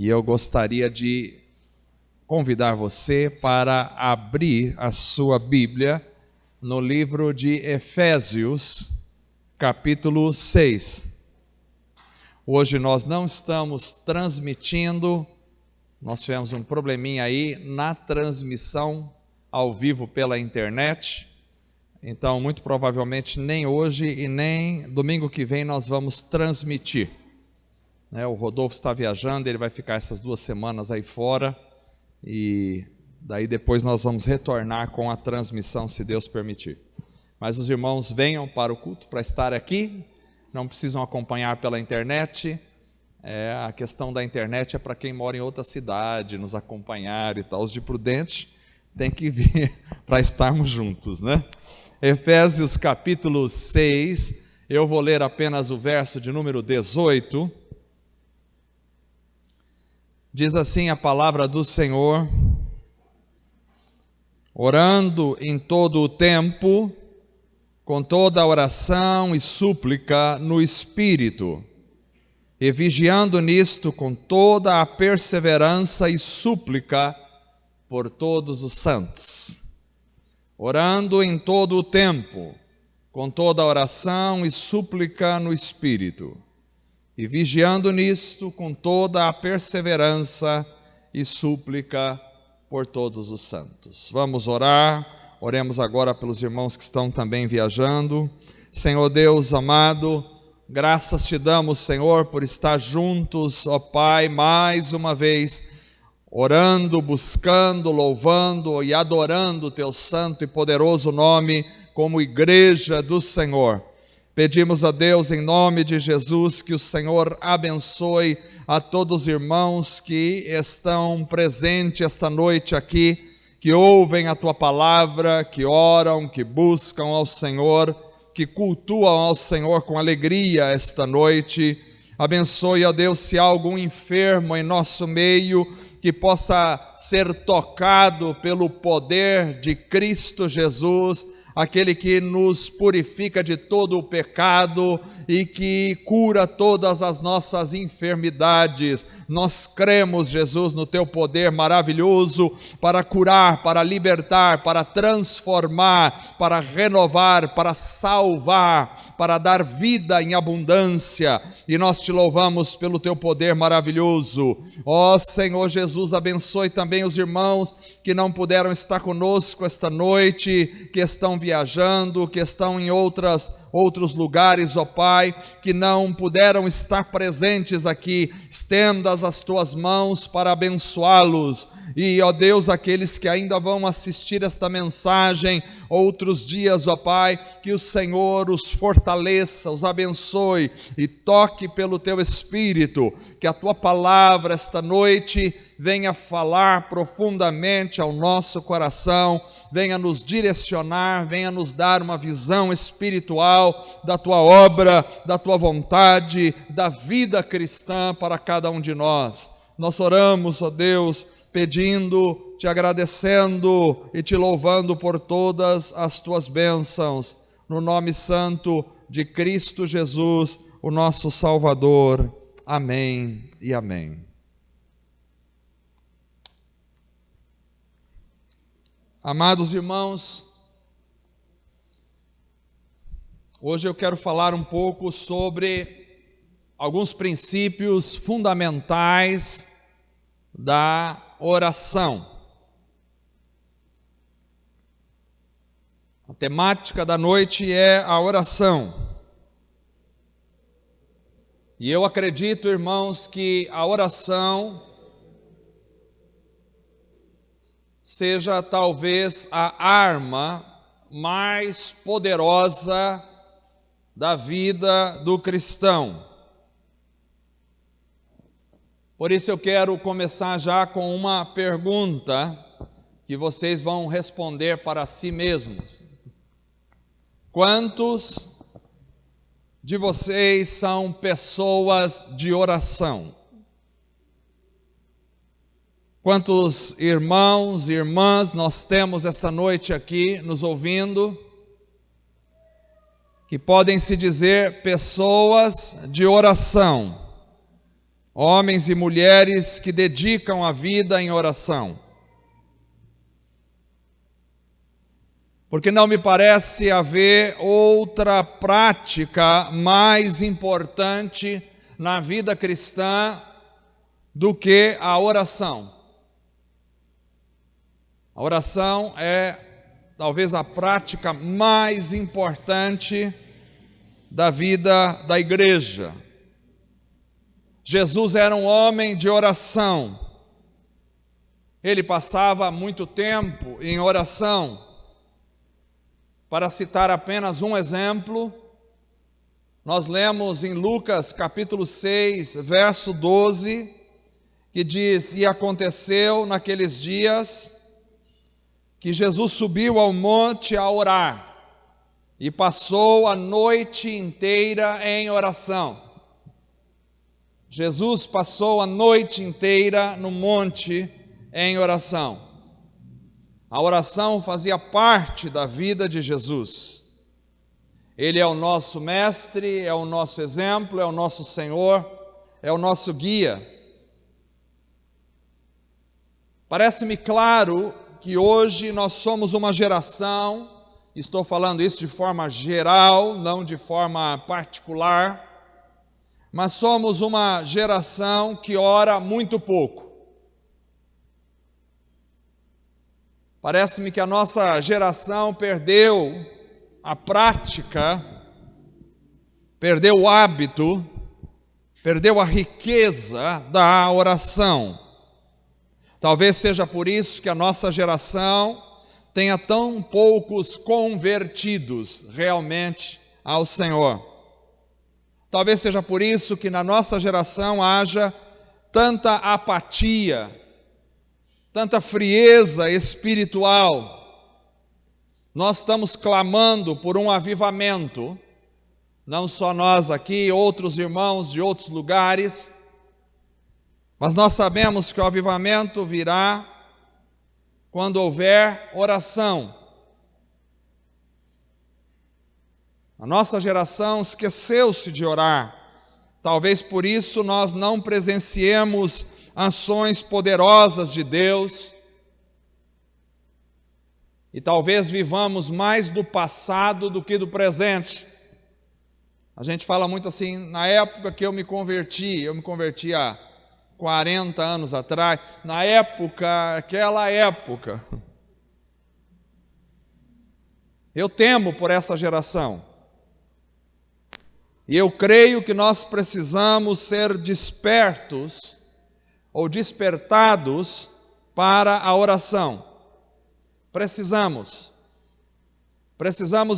E eu gostaria de convidar você para abrir a sua Bíblia no livro de Efésios, capítulo 6. Hoje nós não estamos transmitindo, nós tivemos um probleminha aí na transmissão ao vivo pela internet, então muito provavelmente nem hoje e nem domingo que vem nós vamos transmitir. O Rodolfo está viajando, ele vai ficar essas 2 semanas aí fora, e daí depois nós vamos retornar com a transmissão, se Deus permitir. Mas os irmãos venham para o culto para estar aqui, não precisam acompanhar pela internet. A questão da internet é para quem mora em outra cidade, nos acompanhar e tal. Os de Prudente tem que vir para estarmos juntos, né? Efésios capítulo 6, eu vou ler apenas o verso de número 18. Diz assim a palavra do Senhor: orando em todo o tempo, com toda oração e súplica no Espírito, e vigiando nisto com toda a perseverança e súplica por todos os santos. Orando em todo o tempo, com toda oração e súplica no Espírito, e vigiando nisto com toda a perseverança e súplica por todos os santos. Vamos orar, oremos agora pelos irmãos que estão também viajando. Senhor Deus amado, graças te damos, Senhor, por estar juntos, ó Pai, mais uma vez, orando, buscando, louvando e adorando o teu santo e poderoso nome como igreja do Senhor. Pedimos a Deus, em nome de Jesus, que o Senhor abençoe a todos os irmãos que estão presentes esta noite aqui, que ouvem a tua palavra, que oram, que buscam ao Senhor, que cultuam ao Senhor com alegria esta noite. Abençoe, ó Deus, se há algum enfermo em nosso meio, que possa ser tocado pelo poder de Cristo Jesus, aquele que nos purifica de todo o pecado e que cura todas as nossas enfermidades. Nós cremos, Jesus, no teu poder maravilhoso para curar, para libertar, para transformar, para renovar, para salvar, para dar vida em abundância, e nós te louvamos pelo teu poder maravilhoso. Ó Senhor Jesus, abençoe também os irmãos que não puderam estar conosco esta noite, que estão viajando, que estão em outros lugares, ó Pai, que não puderam estar presentes aqui. Estendas as tuas mãos para abençoá-los. E, ó Deus, aqueles que ainda vão assistir esta mensagem outros dias, ó Pai, que o Senhor os fortaleça, os abençoe e toque pelo teu Espírito, que a tua palavra esta noite venha falar profundamente ao nosso coração, venha nos direcionar, venha nos dar uma visão espiritual da tua obra, da tua vontade, da vida cristã para cada um de nós. Nós oramos, ó Deus, pedindo, te agradecendo e te louvando por todas as tuas bênçãos, no nome santo de Cristo Jesus, o nosso Salvador. Amém e amém. Amados irmãos, hoje eu quero falar um pouco sobre alguns princípios fundamentais da oração. A temática da noite é a oração. E eu acredito, irmãos, que a oração seja talvez a arma mais poderosa da vida do cristão. Por isso eu quero começar já com uma pergunta que vocês vão responder para si mesmos. Quantos de vocês são pessoas de oração? Quantos irmãos e irmãs nós temos esta noite aqui nos ouvindo, que podem se dizer pessoas de oração? Homens e mulheres que dedicam a vida em oração. Porque não me parece haver outra prática mais importante na vida cristã do que a oração. A oração é talvez a prática mais importante da vida da igreja. Jesus era um homem de oração. Ele passava muito tempo em oração. Para citar apenas um exemplo, nós lemos em Lucas capítulo 6, verso 12, que diz: E aconteceu naqueles dias que Jesus subiu ao monte a orar e passou a noite inteira em oração. Jesus passou a noite inteira no monte em oração. A oração fazia parte da vida de Jesus. Ele é o nosso mestre, é o nosso exemplo, é o nosso Senhor, é o nosso guia. Parece-me claro que hoje nós somos uma geração, estou falando isso de forma geral, não de forma particular, mas somos uma geração que ora muito pouco. Parece-me que a nossa geração perdeu a prática, perdeu o hábito, perdeu a riqueza da oração. Talvez seja por isso que a nossa geração tenha tão poucos convertidos realmente ao Senhor. Talvez seja por isso que na nossa geração haja tanta apatia, tanta frieza espiritual. Nós estamos clamando por um avivamento, não só nós aqui, outros irmãos de outros lugares, mas nós sabemos que o avivamento virá quando houver oração. A nossa geração esqueceu-se de orar. Talvez por isso nós não presenciemos ações poderosas de Deus. E talvez vivamos mais do passado do que do presente. A gente fala muito assim, na época que eu me converti há 40 anos atrás, na época, aquela época. Eu temo por essa geração. E eu creio que nós precisamos ser despertos ou despertados para a oração. Precisamos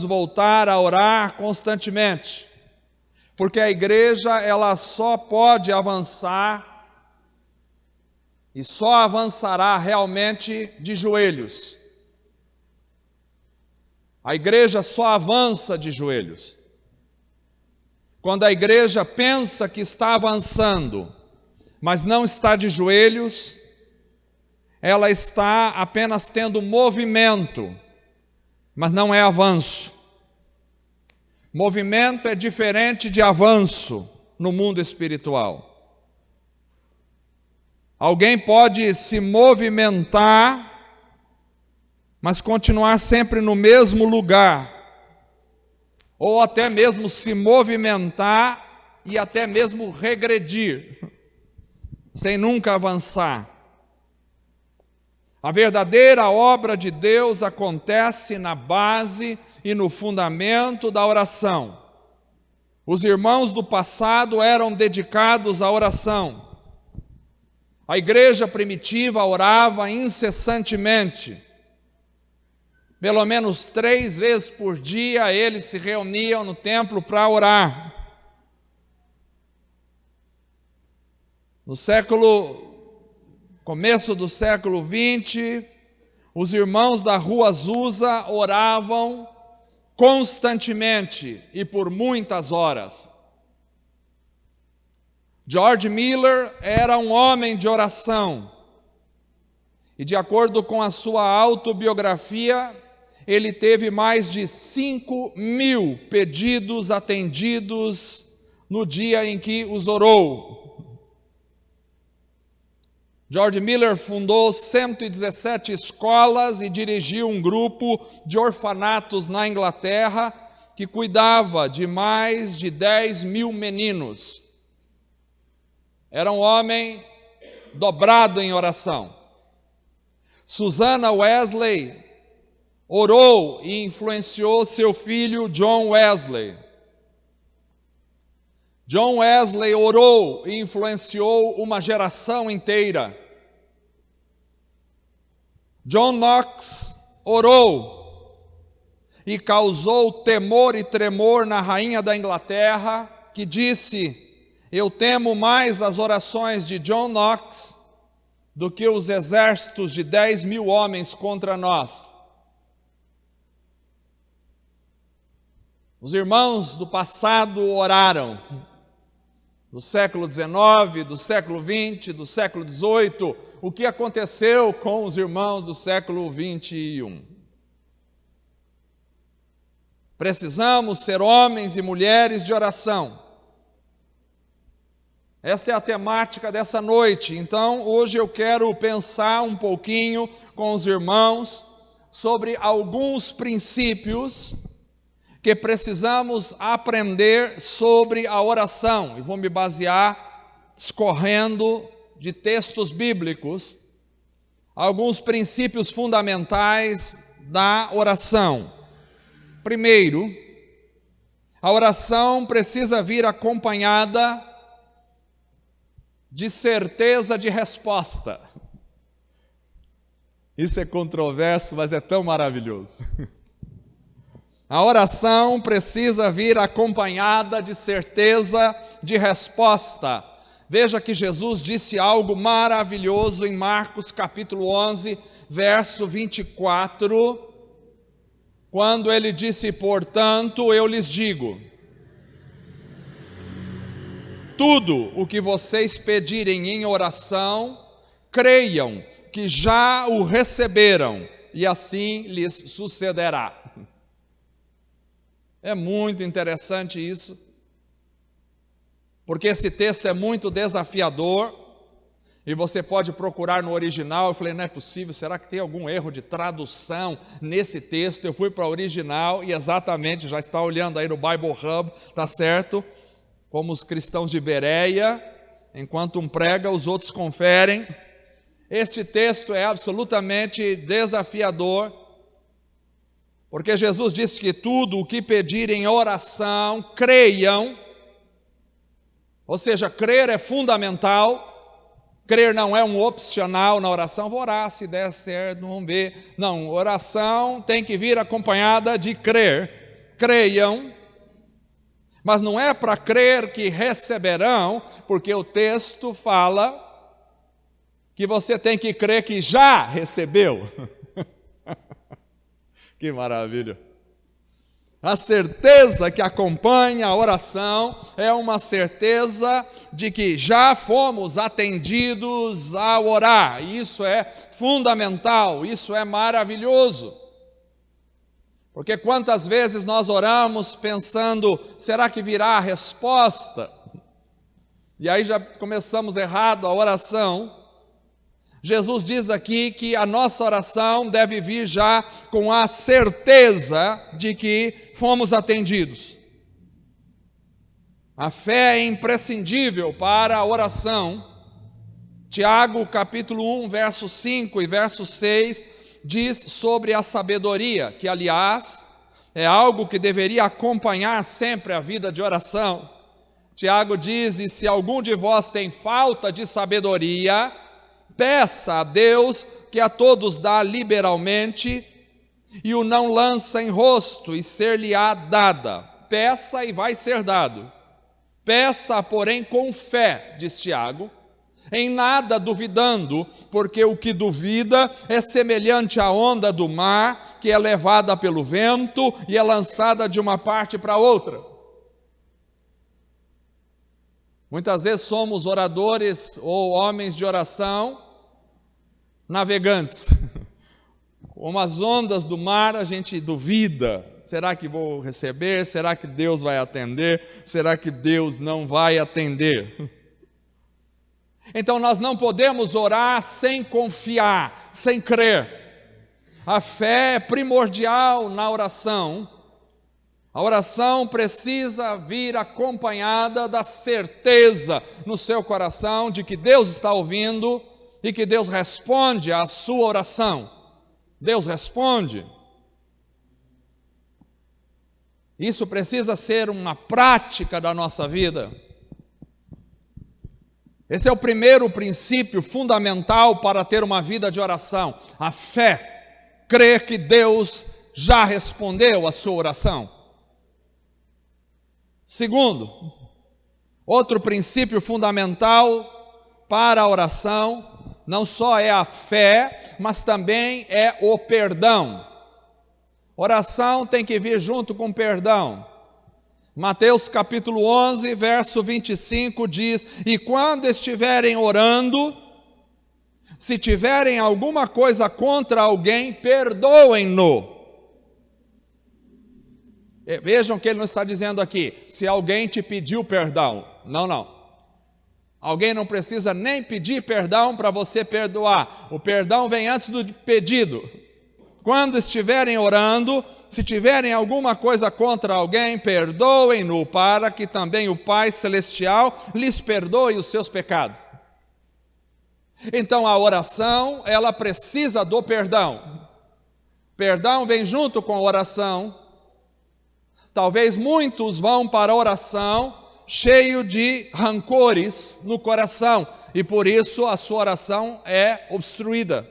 voltar a orar constantemente, porque a igreja ela só pode avançar e só avançará realmente de joelhos. A igreja só avança de joelhos. Quando a igreja pensa que está avançando, mas não está de joelhos, ela está apenas tendo movimento, mas não é avanço. Movimento é diferente de avanço no mundo espiritual. Alguém pode se movimentar, mas continuar sempre no mesmo lugar, ou até mesmo se movimentar e até mesmo regredir, sem nunca avançar. A verdadeira obra de Deus acontece na base e no fundamento da oração. Os irmãos do passado eram dedicados à oração. A igreja primitiva orava incessantemente. Pelo menos 3 vezes por dia eles se reuniam no templo para orar. Começo do século 20, os irmãos da Rua Azusa oravam constantemente e por muitas horas. George Miller era um homem de oração. E de acordo com a sua autobiografia, ele teve mais de 5.000 pedidos atendidos no dia em que os orou. George Miller fundou 117 escolas e dirigiu um grupo de orfanatos na Inglaterra que cuidava de mais de 10 mil meninos. Era um homem dobrado em oração. Susanna Wesley orou e influenciou seu filho John Wesley. John Wesley orou e influenciou uma geração inteira. John Knox orou e causou temor e tremor na rainha da Inglaterra, que disse: eu temo mais as orações de John Knox do que os exércitos de 10 mil homens contra nós. Os irmãos do passado oraram, do século XIX, do século XX, do século XVIII. O que aconteceu com os irmãos do século XXI? Precisamos ser homens e mulheres de oração. Esta é a temática dessa noite. Então, hoje eu quero pensar um pouquinho com os irmãos sobre alguns princípios que precisamos aprender sobre a oração. E vou me basear, discorrendo de textos bíblicos, alguns princípios fundamentais da oração. Primeiro, a oração precisa vir acompanhada de certeza de resposta. Isso é controverso, mas é tão maravilhoso. A oração precisa vir acompanhada de certeza de resposta. Veja que Jesus disse algo maravilhoso em Marcos capítulo 11, verso 24, quando ele disse: portanto, eu lhes digo, tudo o que vocês pedirem em oração, creiam que já o receberam, e assim lhes sucederá. É muito interessante isso, porque esse texto é muito desafiador, e você pode procurar no original. Eu falei, não é possível, será que tem algum erro de tradução nesse texto? Eu fui para o original e exatamente, já está olhando aí no Bible Hub, está certo? Como os cristãos de Bereia, enquanto um prega, os outros conferem. Este texto é absolutamente desafiador, porque Jesus disse que tudo o que pedirem em oração, creiam. Ou seja, crer é fundamental. Crer não é um opcional na oração. Vou orar, se der certo, vamos ver. Não, oração tem que vir acompanhada de crer. Creiam. Mas não é para crer que receberão, porque o texto fala que você tem que crer que já recebeu. Que maravilha! A certeza que acompanha a oração é uma certeza de que já fomos atendidos ao orar. Isso é fundamental, isso é maravilhoso. Porque quantas vezes nós oramos pensando, será que virá a resposta? E aí já começamos errado a oração. Jesus diz aqui que a nossa oração deve vir já com a certeza de que fomos atendidos. A fé é imprescindível para a oração. Tiago, capítulo 1, verso 5 e verso 6, diz sobre a sabedoria, que aliás é algo que deveria acompanhar sempre a vida de oração. Tiago diz: e se algum de vós tem falta de sabedoria, peça a Deus, que a todos dá liberalmente, e o não lança em rosto, e ser-lhe-á dada. Peça e vai ser dado. Peça, porém, com fé, diz Tiago, em nada duvidando, porque o que duvida é semelhante à onda do mar, que é levada pelo vento e é lançada de uma parte para outra. Muitas vezes somos oradores ou homens de oração navegantes. Como as ondas do mar, a gente duvida. Será que vou receber? Será que Deus vai atender? Será que Deus não vai atender? Então nós não podemos orar sem confiar, sem crer. A fé é primordial na oração. A oração precisa vir acompanhada da certeza no seu coração de que Deus está ouvindo e que Deus responde à sua oração. Deus responde. Isso precisa ser uma prática da nossa vida. Esse é o primeiro princípio fundamental para ter uma vida de oração. A fé, crer que Deus já respondeu à sua oração. Segundo, outro princípio fundamental para a oração, não só é a fé, mas também é o perdão. Oração tem que vir junto com perdão. Mateus capítulo 11, verso 25 diz: e quando estiverem orando, se tiverem alguma coisa contra alguém, perdoem-no. Vejam que ele não está dizendo aqui, se alguém te pediu perdão. Não. Alguém não precisa nem pedir perdão para você perdoar. O perdão vem antes do pedido. Quando estiverem orando, se tiverem alguma coisa contra alguém, perdoem-no, para que também o Pai Celestial lhes perdoe os seus pecados. Então a oração, ela precisa do perdão. Perdão vem junto com a oração. Talvez muitos vão para a oração cheio de rancores no coração, e por isso a sua oração é obstruída.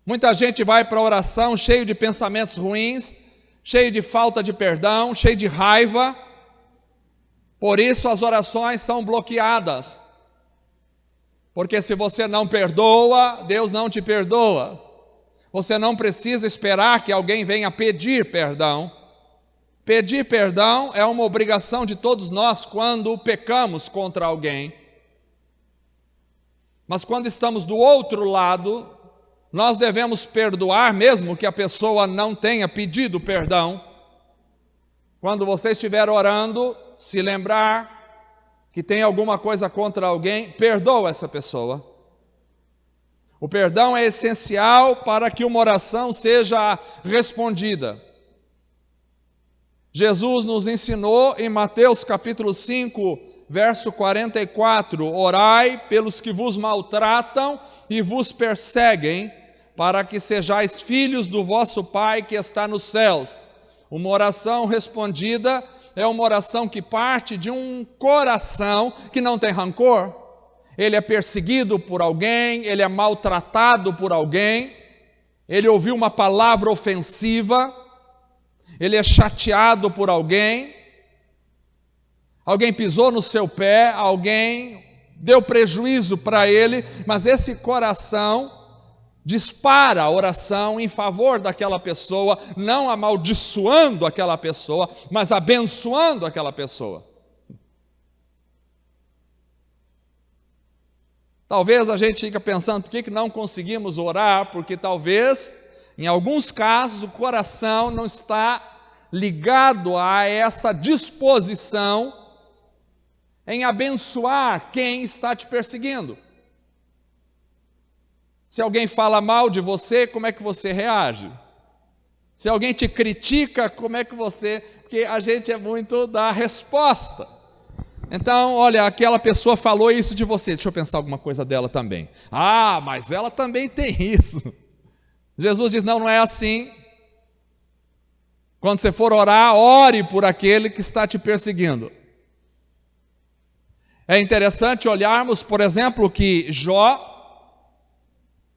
Muita gente vai para a oração cheio de pensamentos ruins, cheio de falta de perdão, cheio de raiva. Por isso as orações são bloqueadas. Porque se você não perdoa, Deus não te perdoa. Você não precisa esperar que alguém venha pedir perdão. Pedir perdão é uma obrigação de todos nós quando pecamos contra alguém. Mas quando estamos do outro lado, nós devemos perdoar mesmo que a pessoa não tenha pedido perdão. Quando você estiver orando, se lembrar que tem alguma coisa contra alguém, perdoa essa pessoa. O perdão é essencial para que uma oração seja respondida. Jesus nos ensinou em Mateus capítulo 5, verso 44, orai pelos que vos maltratam e vos perseguem, para que sejais filhos do vosso Pai que está nos céus. Uma oração respondida é uma oração que parte de um coração que não tem rancor. Ele é perseguido por alguém, ele é maltratado por alguém, ele ouviu uma palavra ofensiva, ele é chateado por alguém pisou no seu pé, alguém deu prejuízo para ele, mas esse coração dispara a oração em favor daquela pessoa, não amaldiçoando aquela pessoa, mas abençoando aquela pessoa. Talvez a gente fique pensando, por que não conseguimos orar? Porque talvez, em alguns casos, o coração não está ligado a essa disposição em abençoar quem está te perseguindo. Se alguém fala mal de você, como é que você reage? Se alguém te critica, como é que você... Porque a gente é muito da resposta. Então, olha, aquela pessoa falou isso de você, deixa eu pensar alguma coisa dela também. Ah, mas ela também tem isso. Jesus diz, não é assim. Quando você for orar, ore por aquele que está te perseguindo. É interessante olharmos, por exemplo, que Jó,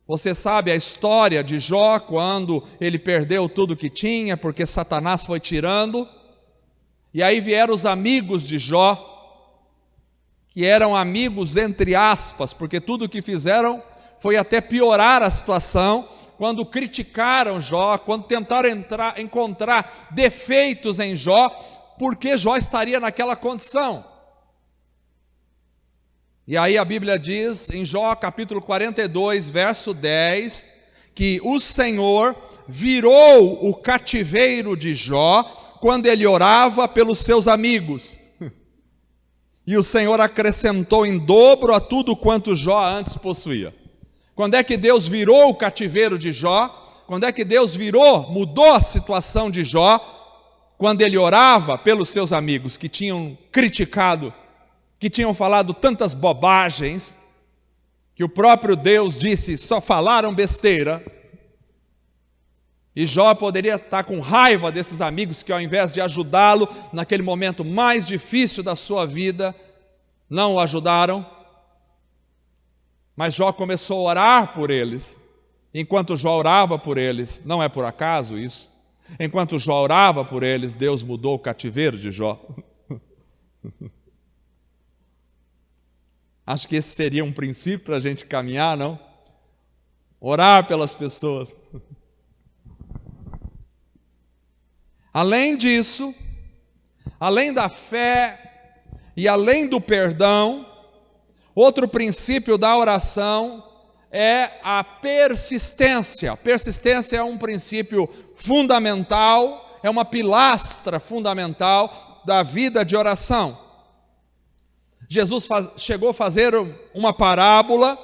você sabe a história de Jó, quando ele perdeu tudo que tinha, porque Satanás foi tirando, e aí vieram os amigos de Jó, que eram amigos entre aspas, porque tudo o que fizeram foi até piorar a situação, quando criticaram Jó, quando tentaram encontrar defeitos em Jó, porque Jó estaria naquela condição. E aí a Bíblia diz, em Jó capítulo 42, verso 10, que o Senhor virou o cativeiro de Jó, quando ele orava pelos seus amigos. e o Senhor acrescentou em dobro a tudo quanto Jó antes possuía. Quando é que Deus virou o cativeiro de Jó? Quando é que Deus mudou a situação de Jó? Quando ele orava pelos seus amigos que tinham criticado, que tinham falado tantas bobagens, que o próprio Deus disse, só falaram besteira. E Jó poderia estar com raiva desses amigos que, ao invés de ajudá-lo naquele momento mais difícil da sua vida, não o ajudaram. Mas Jó começou a orar por eles. Enquanto Jó orava por eles, não é por acaso isso, enquanto Jó orava por eles, Deus mudou o cativeiro de Jó. Acho que esse seria um princípio para a gente caminhar, não? Orar pelas pessoas. Além disso, além da fé e além do perdão, outro princípio da oração é a persistência. Persistência é um princípio fundamental, é uma pilastra fundamental da vida de oração. Jesus chegou a fazer uma parábola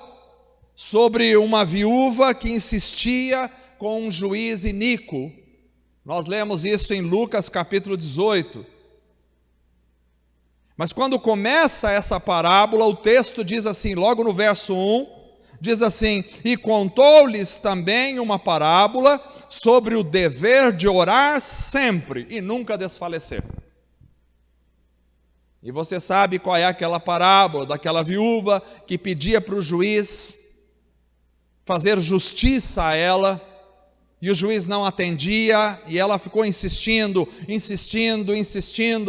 sobre uma viúva que insistia com um juiz iníquo. Nós lemos isso em Lucas capítulo 18. Mas quando começa essa parábola, o texto diz assim, logo no verso 1, diz assim, e contou-lhes também uma parábola sobre o dever de orar sempre e nunca desfalecer. E você sabe qual é aquela parábola daquela viúva que pedia para o juiz fazer justiça a ela, e o juiz não atendia, e ela ficou insistindo,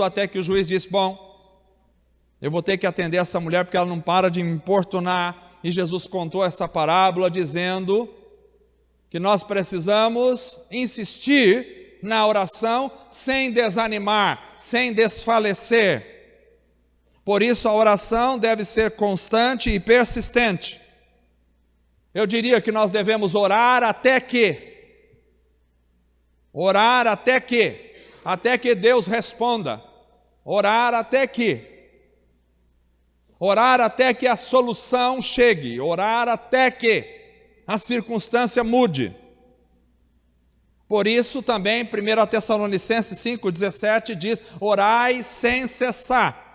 até que o juiz disse, bom, eu vou ter que atender essa mulher porque ela não para de me importunar. E Jesus contou essa parábola dizendo que nós precisamos insistir na oração sem desanimar, sem desfalecer. Por isso a oração deve ser constante e persistente. Eu diria que nós devemos orar até que Deus responda. Orar até que a solução chegue, orar até que a circunstância mude. Por isso também 1 Tessalonicenses 5,17 diz, orai sem cessar.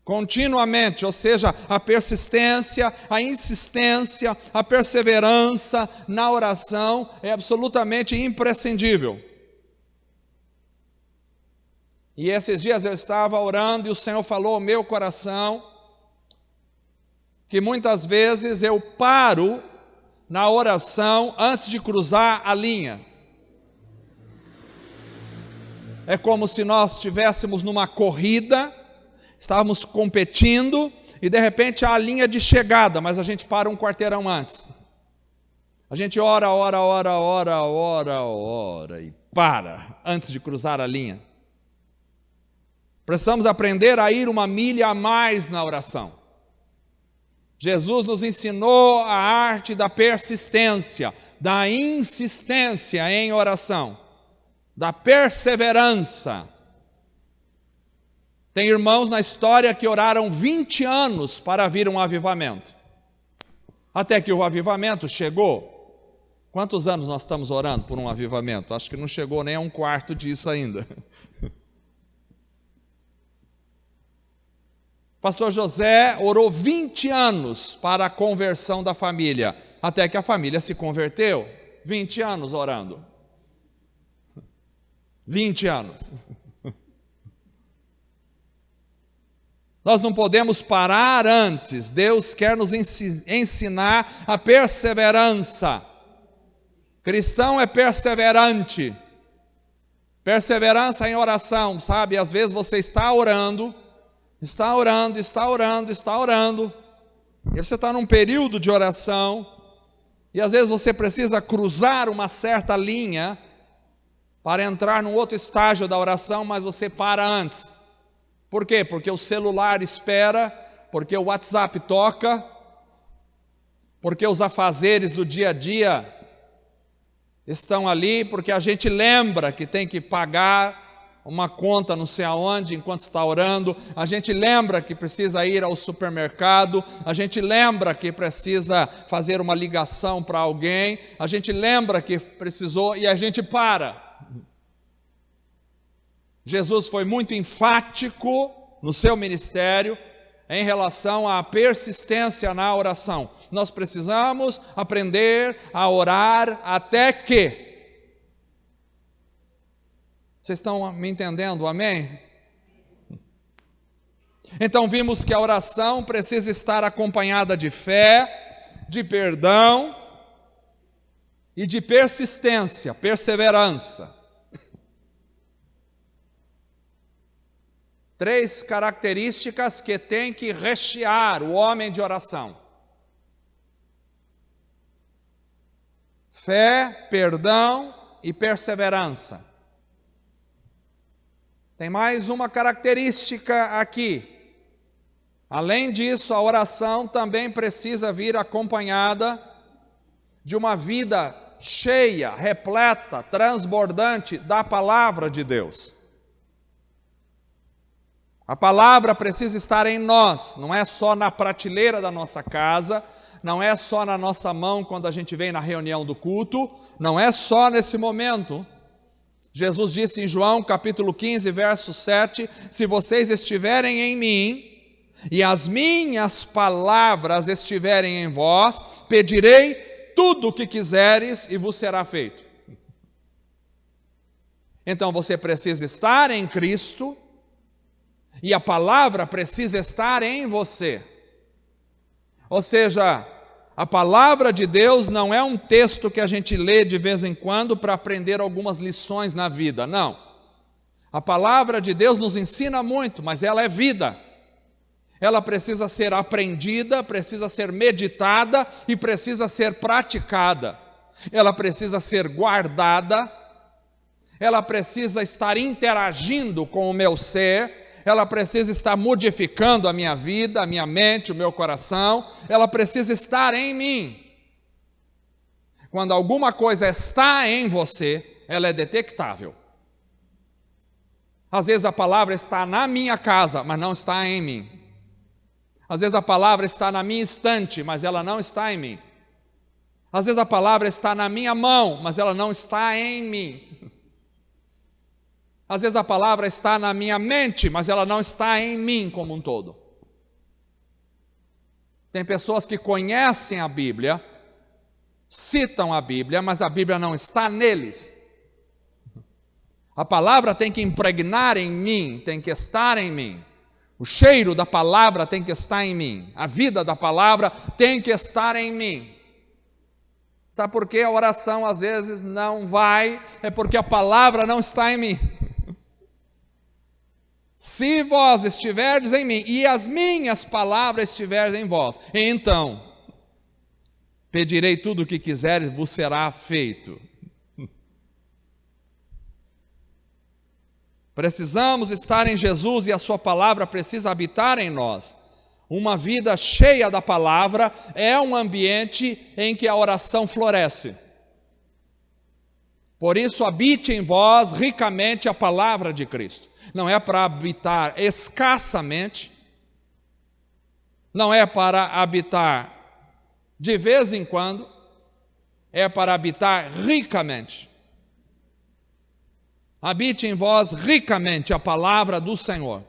Continuamente, ou seja, a persistência, a insistência, a perseverança na oração é absolutamente imprescindível. E esses dias eu estava orando e o Senhor falou ao meu coração que muitas vezes eu paro na oração antes de cruzar a linha. É como se nós estivéssemos numa corrida, estávamos competindo e de repente há a linha de chegada, mas a gente para um quarteirão antes. A gente ora e para antes de cruzar a linha. Precisamos aprender a ir uma milha a mais na oração. Jesus nos ensinou a arte da persistência, da insistência em oração, da perseverança. Tem irmãos na história que oraram 20 anos para vir um avivamento. Até que o avivamento chegou. Quantos anos nós estamos orando por um avivamento? Acho que não chegou nem a um quarto disso ainda. Pastor José orou 20 anos para a conversão da família, até que a família se converteu. 20 anos orando. 20 anos. Nós não podemos parar antes. Deus quer nos ensinar a perseverança. Cristão é perseverante. Perseverança em oração, sabe? Às vezes você está orando, e você está num período de oração, e às vezes você precisa cruzar uma certa linha para entrar num outro estágio da oração, mas você para antes. Por quê? Porque o celular espera, porque o WhatsApp toca, porque os afazeres do dia a dia estão ali, porque a gente lembra que tem que pagar uma conta não sei aonde enquanto está orando, a gente lembra que precisa ir ao supermercado, a gente lembra que precisa fazer uma ligação para alguém, a gente lembra que precisou e a gente para. Jesus foi muito enfático no seu ministério em relação à persistência na oração. Nós precisamos aprender a orar até que... Vocês estão me entendendo, amém? Então vimos que a oração precisa estar acompanhada de fé, de perdão e de persistência, perseverança. 3 características que tem que rechear o homem de oração: fé, perdão e perseverança. Tem mais uma característica aqui. Além disso, a oração também precisa vir acompanhada de uma vida cheia, repleta, transbordante da palavra de Deus. A palavra precisa estar em nós, não é só na prateleira da nossa casa, não é só na nossa mão quando a gente vem na reunião do culto, não é só nesse momento. Jesus disse em João capítulo 15, verso 7, se vocês estiverem em mim e as minhas palavras estiverem em vós, pedirei tudo o que quiseres e vos será feito. Então você precisa estar em Cristo e a palavra precisa estar em você. Ou seja, a palavra de Deus não é um texto que a gente lê de vez em quando para aprender algumas lições na vida, não. A palavra de Deus nos ensina muito, mas ela é vida. Ela precisa ser aprendida, precisa ser meditada e precisa ser praticada. Ela precisa ser guardada, ela precisa estar interagindo com o meu ser, ela precisa estar modificando a minha vida, a minha mente, o meu coração, ela precisa estar em mim. Quando alguma coisa está em você, ela é detectável. Às vezes a palavra está na minha casa, mas não está em mim. Às vezes a palavra está na minha estante, mas ela não está em mim. Às vezes a palavra está na minha mão, mas ela não está em mim. Às vezes a palavra está na minha mente, mas ela não está em mim como um todo. Tem pessoas que conhecem a Bíblia, citam a Bíblia, mas a Bíblia não está neles. A palavra tem que impregnar em mim, tem que estar em mim. O cheiro da palavra tem que estar em mim. A vida da palavra tem que estar em mim. Sabe por que a oração às vezes não vai? É porque a palavra não está em mim. Se vós estiverdes em mim e as minhas palavras estiverem em vós, então pedirei tudo o que quiseres, vos será feito. Precisamos estar em Jesus e a sua palavra precisa habitar em nós. Uma vida cheia da palavra é um ambiente em que a oração floresce. Por isso, habite em vós ricamente a palavra de Cristo. Não é para habitar escassamente, não é para habitar de vez em quando, é para habitar ricamente. Habite em vós ricamente a palavra do Senhor.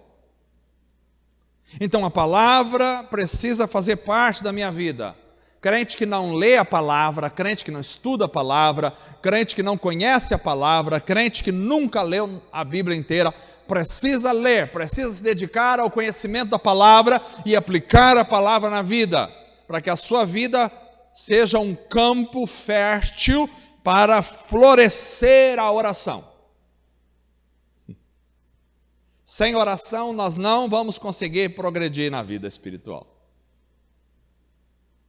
Então a palavra precisa fazer parte da minha vida. Crente que não lê a palavra, crente que não estuda a palavra, crente que não conhece a palavra, crente que nunca leu a Bíblia inteira, precisa ler, precisa se dedicar ao conhecimento da palavra e aplicar a palavra na vida, para que a sua vida seja um campo fértil para florescer a oração. Sem oração nós não vamos conseguir progredir na vida espiritual.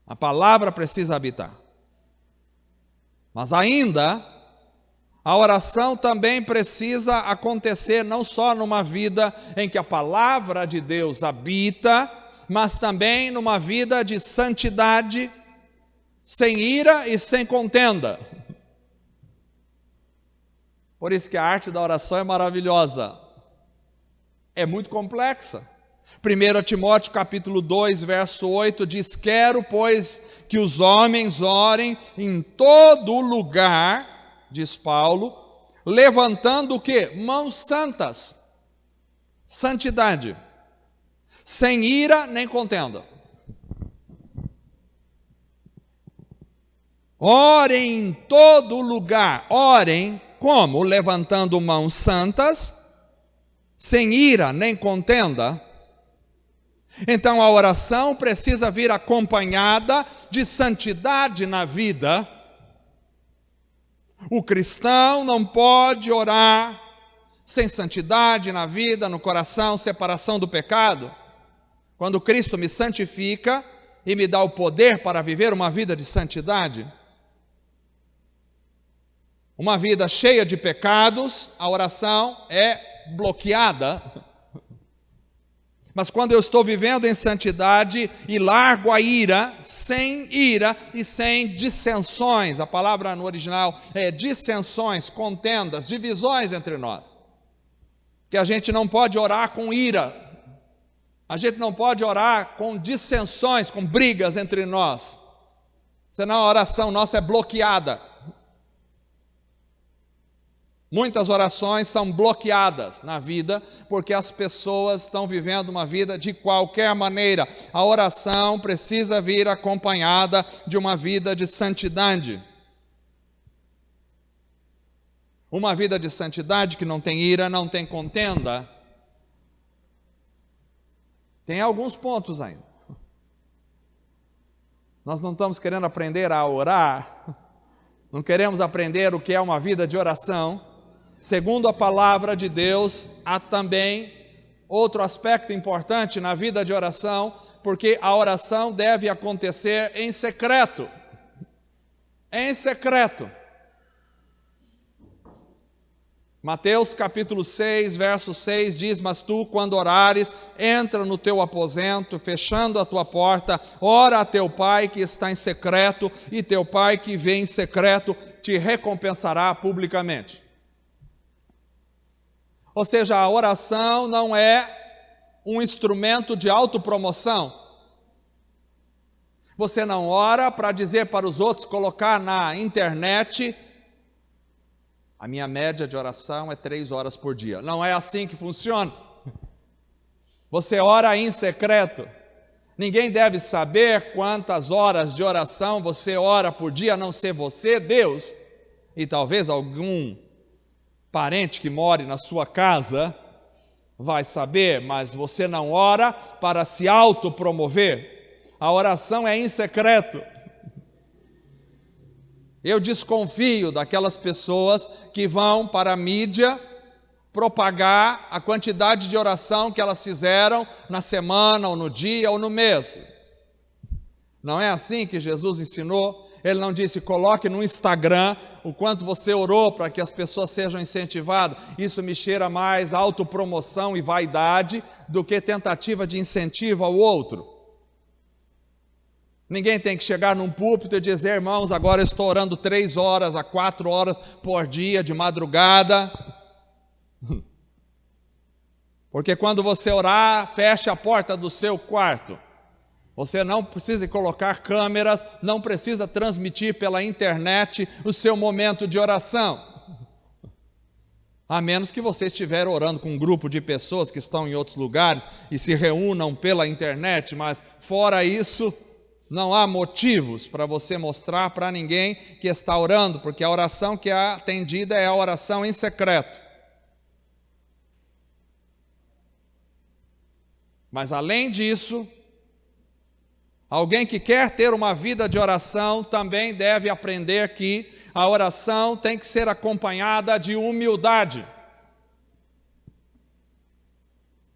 A palavra precisa habitar. Mas ainda, a oração também precisa acontecer não só numa vida em que a palavra de Deus habita, mas também numa vida de santidade, sem ira e sem contenda. Por isso que a arte da oração é maravilhosa. É muito complexa. 1 Timóteo capítulo 2, verso 8 diz: quero, pois, que os homens orem em todo lugar, diz Paulo, levantando o quê? Mãos santas. Santidade. Sem ira nem contenda. Orem em todo lugar. Orem como? Levantando mãos santas, sem ira nem contenda. Então a oração precisa vir acompanhada de santidade na vida. O cristão não pode orar sem santidade na vida, no coração, separação do pecado. Quando Cristo me santifica e me dá o poder para viver uma vida de santidade, uma vida cheia de pecados, a oração é bloqueada. Mas quando eu estou vivendo em santidade e largo a ira e sem dissensões, a palavra no original é dissensões, contendas, divisões entre nós. Que a gente não pode orar com ira, a gente não pode orar com dissensões, com brigas entre nós, senão a oração nossa é bloqueada. Muitas orações são bloqueadas na vida porque as pessoas estão vivendo uma vida de qualquer maneira. A oração precisa vir acompanhada de uma vida de santidade. Uma vida de santidade que não tem ira, não tem contenda. Tem alguns pontos ainda. Nós não estamos querendo aprender a orar, não queremos aprender o que é uma vida de oração. Segundo a palavra de Deus, há também outro aspecto importante na vida de oração, porque a oração deve acontecer em secreto. Em secreto. Mateus capítulo 6, verso 6 diz: mas tu, quando orares, entra no teu aposento, fechando a tua porta, ora a teu pai que está em secreto, e teu pai que vê em secreto te recompensará publicamente. Ou seja, a oração não é um instrumento de autopromoção. Você não ora para dizer para os outros, colocar na internet: a minha média de oração é 3 horas por dia. Não é assim que funciona. Você ora em secreto. Ninguém deve saber quantas horas de oração você ora por dia, a não ser você, Deus, e talvez algum parente que more na sua casa vai saber, mas você não ora para se autopromover. A oração é em secreto. Eu desconfio daquelas pessoas que vão para a mídia propagar a quantidade de oração que elas fizeram na semana, ou no dia, ou no mês. Não é assim que Jesus ensinou. Ele não disse: coloque no Instagram o quanto você orou para que as pessoas sejam incentivadas. Isso me cheira mais autopromoção e vaidade do que tentativa de incentivo ao outro. Ninguém tem que chegar num púlpito e dizer: irmãos, agora eu estou orando 3 horas a 4 horas por dia, de madrugada. Porque quando você orar, feche a porta do seu quarto. Você não precisa colocar câmeras, não precisa transmitir pela internet o seu momento de oração. A menos que você estiver orando com um grupo de pessoas que estão em outros lugares e se reúnam pela internet, mas fora isso, não há motivos para você mostrar para ninguém que está orando, porque a oração que é atendida é a oração em secreto. Mas além disso, alguém que quer ter uma vida de oração também deve aprender que a oração tem que ser acompanhada de humildade.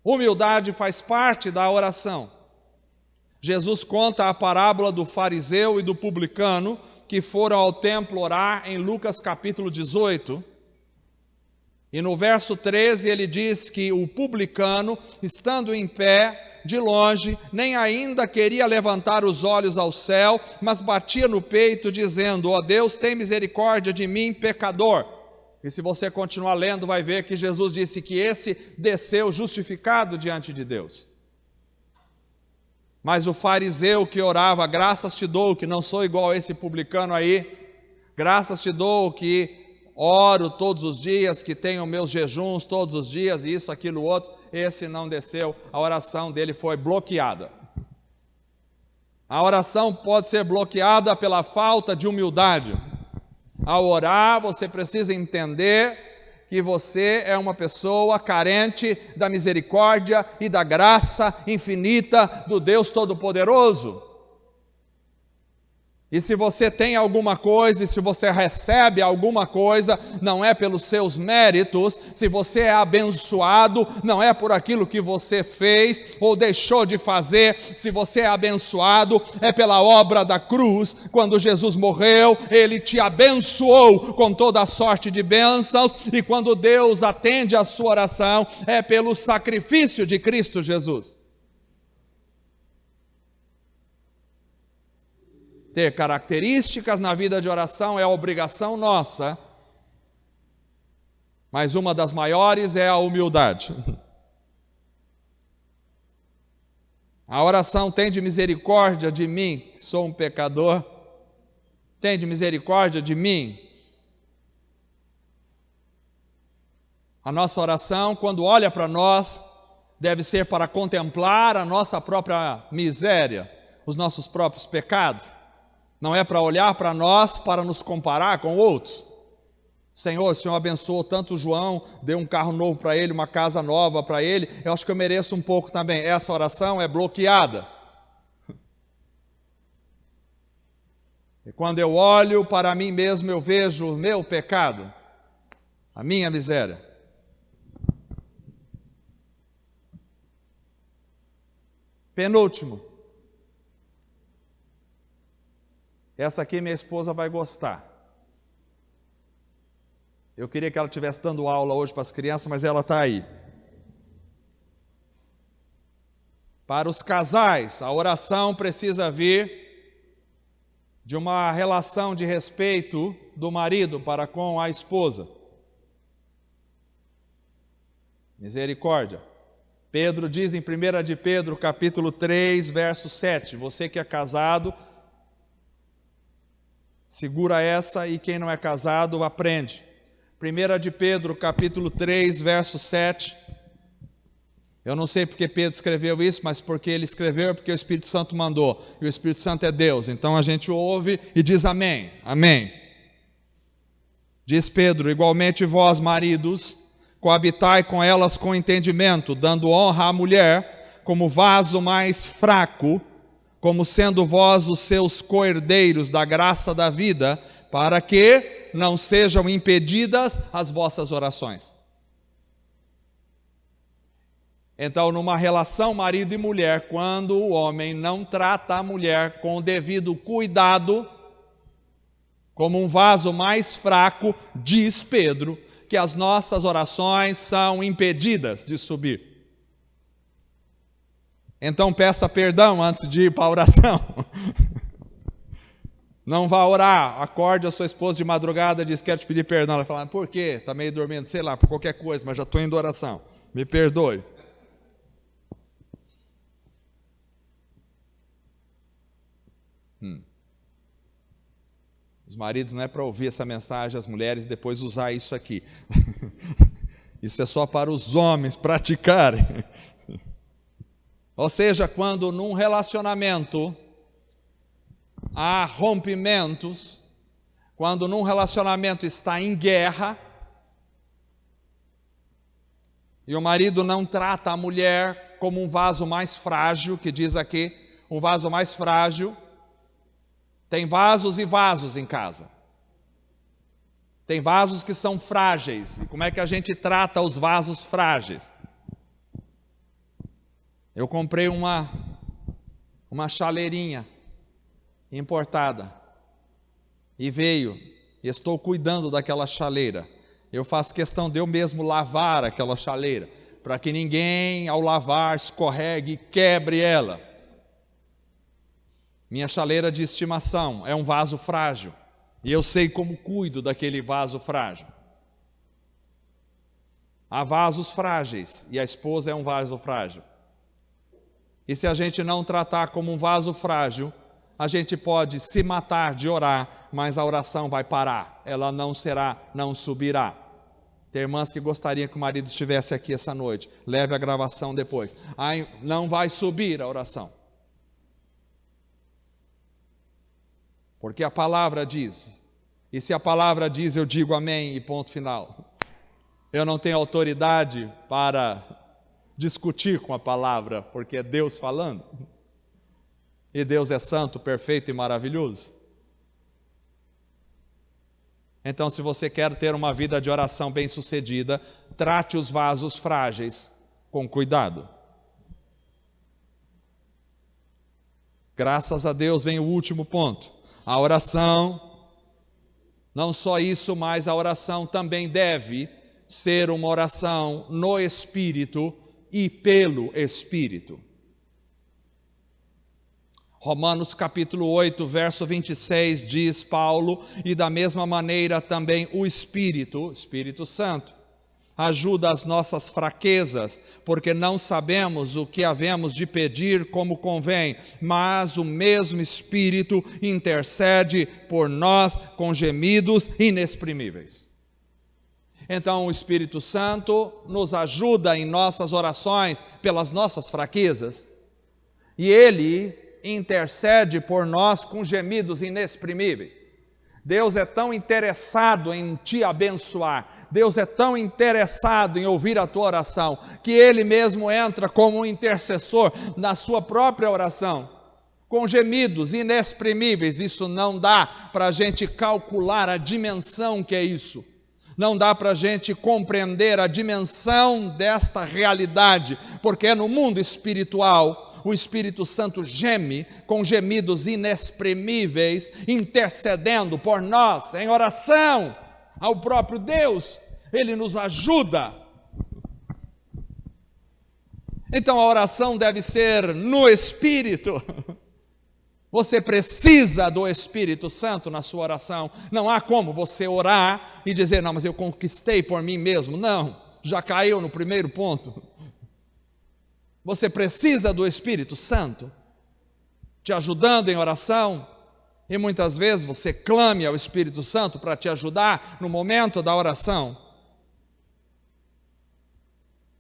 Humildade faz parte da oração. Jesus conta a parábola do fariseu e do publicano que foram ao templo orar em Lucas capítulo 18. E no verso 13 ele diz que o publicano, estando em pé, de longe, nem ainda queria levantar os olhos ao céu, mas batia no peito, dizendo: ó Deus, tem misericórdia de mim, pecador. E se você continuar lendo, vai ver que Jesus disse que esse desceu justificado diante de Deus. Mas o fariseu que orava, graças te dou, que não sou igual a esse publicano aí, graças te dou que oro todos os dias, que tenho meus jejuns todos os dias, e isso, aquilo, outro, esse não desceu, a oração dele foi bloqueada. A oração pode ser bloqueada pela falta de humildade. Ao orar, você precisa entender que você é uma pessoa carente da misericórdia e da graça infinita do Deus Todo-Poderoso. E se você tem alguma coisa, e se você recebe alguma coisa, não é pelos seus méritos. Se você é abençoado, não é por aquilo que você fez ou deixou de fazer. Se você é abençoado, é pela obra da cruz. Quando Jesus morreu, Ele te abençoou com toda a sorte de bênçãos. E quando Deus atende a sua oração, é pelo sacrifício de Cristo Jesus. Ter características na vida de oração é a obrigação nossa, mas uma das maiores é a humildade. A oração tem de misericórdia de mim, que sou um pecador, tem de misericórdia de mim. A nossa oração, quando olha para nós, deve ser para contemplar a nossa própria miséria, os nossos próprios pecados. Não é para olhar para nós, para nos comparar com outros. Senhor, o Senhor abençoou tanto o João, deu um carro novo para ele, uma casa nova para ele, eu acho que eu mereço um pouco também. Essa oração é bloqueada. E quando eu olho para mim mesmo, eu vejo o meu pecado, a minha miséria. Penúltimo. Essa aqui minha esposa vai gostar. Eu queria que ela estivesse dando aula hoje para as crianças, mas ela está aí. Para os casais, a oração precisa vir de uma relação de respeito do marido para com a esposa. Misericórdia. Pedro diz em 1 de Pedro, capítulo 3, verso 7, você que é casado, segura essa, e quem não é casado, aprende. 1 de Pedro, capítulo 3, verso 7. Eu não sei porque Pedro escreveu isso, mas porque ele escreveu, porque o Espírito Santo mandou. E o Espírito Santo é Deus. Então a gente ouve e diz amém. Amém. Diz Pedro, igualmente vós, maridos, coabitai com elas com entendimento, dando honra à mulher como vaso mais fraco, como sendo vós os seus coerdeiros da graça da vida, para que não sejam impedidas as vossas orações. Então, numa relação marido e mulher, quando o homem não trata a mulher com o devido cuidado, como um vaso mais fraco, diz Pedro, que as nossas orações são impedidas de subir. Então peça perdão antes de ir para a oração. Não vá orar, acorde a sua esposa de madrugada e diz, quero te pedir perdão. Ela fala, por quê? Está meio dormindo, sei lá, por qualquer coisa, mas já estou indo à oração. Me perdoe. Os maridos não é para ouvir essa mensagem, as mulheres depois usar isso aqui. Isso é só para os homens praticarem. Ou seja, quando num relacionamento há rompimentos, quando num relacionamento está em guerra, e o marido não trata a mulher como um vaso mais frágil, que diz aqui, um vaso mais frágil, tem vasos e vasos em casa. Tem vasos que são frágeis. E como é que a gente trata os vasos frágeis? Eu comprei uma chaleirinha importada e veio, e estou cuidando daquela chaleira. Eu faço questão de eu mesmo lavar aquela chaleira, para que ninguém ao lavar escorregue e quebre ela. Minha chaleira de estimação é um vaso frágil, e eu sei como cuido daquele vaso frágil. Há vasos frágeis, e a esposa é um vaso frágil. E se a gente não tratar como um vaso frágil, a gente pode se matar de orar, mas a oração vai parar, ela não subirá. Tem irmãs que gostariam que o marido estivesse aqui essa noite, leve a gravação depois. Aí não vai subir a oração. Porque a palavra diz, e se a palavra diz, eu digo amém e ponto final. Eu não tenho autoridade para discutir com a palavra, porque é Deus falando. E Deus é santo, perfeito e maravilhoso. Então, se você quer ter uma vida de oração bem-sucedida, trate os vasos frágeis com cuidado. Graças a Deus vem o último ponto. A oração, não só isso, mas a oração também deve ser uma oração no Espírito e pelo Espírito. Romanos capítulo 8, verso 26 diz Paulo, e da mesma maneira também o Espírito Santo, ajuda as nossas fraquezas, porque não sabemos o que havemos de pedir como convém, mas o mesmo Espírito intercede por nós com gemidos inexprimíveis. Então o Espírito Santo nos ajuda em nossas orações pelas nossas fraquezas, e Ele intercede por nós com gemidos inexprimíveis. Deus é tão interessado em te abençoar, Deus é tão interessado em ouvir a tua oração, que Ele mesmo entra como um intercessor na sua própria oração, com gemidos inexprimíveis. Isso não dá para a gente calcular a dimensão que é isso, não dá para a gente compreender a dimensão desta realidade, porque no mundo espiritual, o Espírito Santo geme com gemidos inexprimíveis, intercedendo por nós em oração ao próprio Deus. Ele nos ajuda. Então a oração deve ser no Espírito. Você precisa do Espírito Santo na sua oração. Não há como você orar e dizer, não, mas eu conquistei por mim mesmo. Não, já caiu no primeiro ponto. Você precisa do Espírito Santo te ajudando em oração, e muitas vezes você clame ao Espírito Santo para te ajudar no momento da oração.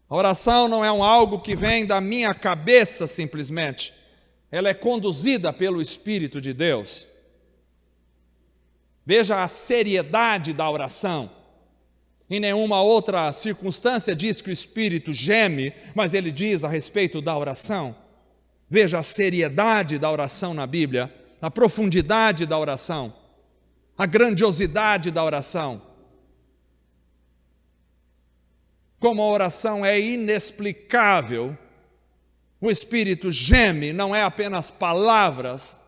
A oração não é algo que vem da minha cabeça simplesmente, ela é conduzida pelo Espírito de Deus. Veja a seriedade da oração. Em nenhuma outra circunstância diz que o Espírito geme, mas ele diz a respeito da oração. Veja a seriedade da oração na Bíblia, a profundidade da oração, a grandiosidade da oração. Como a oração é inexplicável, o Espírito geme, não é apenas palavras.